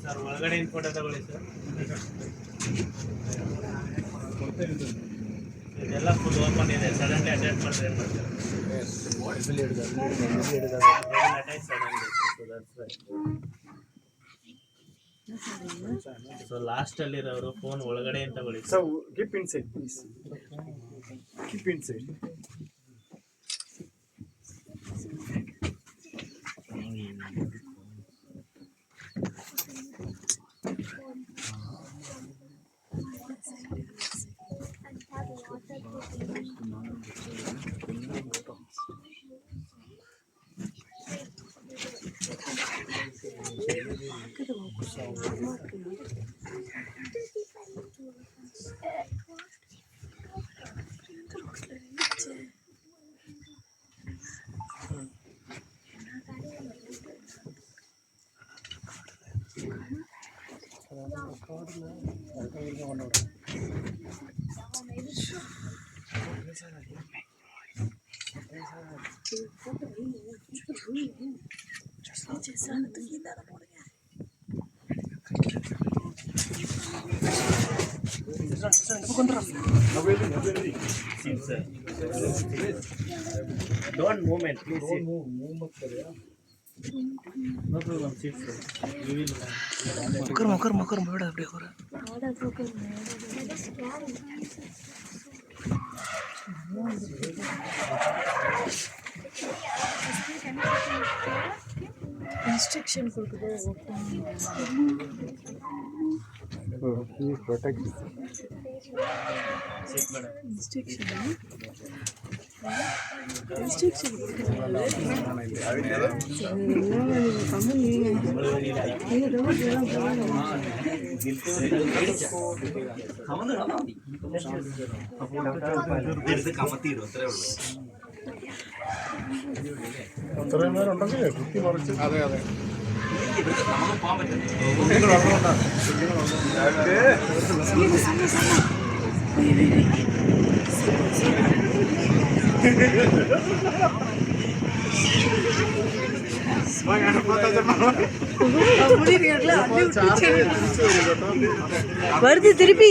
Sir ಒಳಗಡೆ photo ತಗೊಳ್ಳಿ sir. ಇದೆಲ್ಲ ಫುಲ್ ಓಪನ್ ಇದೆ. ಸಡನ್ಲಿ ಅಟ್ಯಾಕ್ ಮಾಡಿದ್ರೆ ಏನು ಮಾಡ್ತಾರೆ? Attack suddenly. ಸೊ ಲಾಸ್ಟ್ ಅಲ್ಲಿರೋರು ಫೋನ್ ಒಳಗಡೆ ಅಂತ ತಗೊಳ್ಳಿ sir. Keep inside please. Keep inside. Don't movement, please. Don't move. No problem, sit sir. We will. मकर बड़ा अपने हो रहा इंस्ट्रक्शन protect അതെ അതെ வருது திருப்பி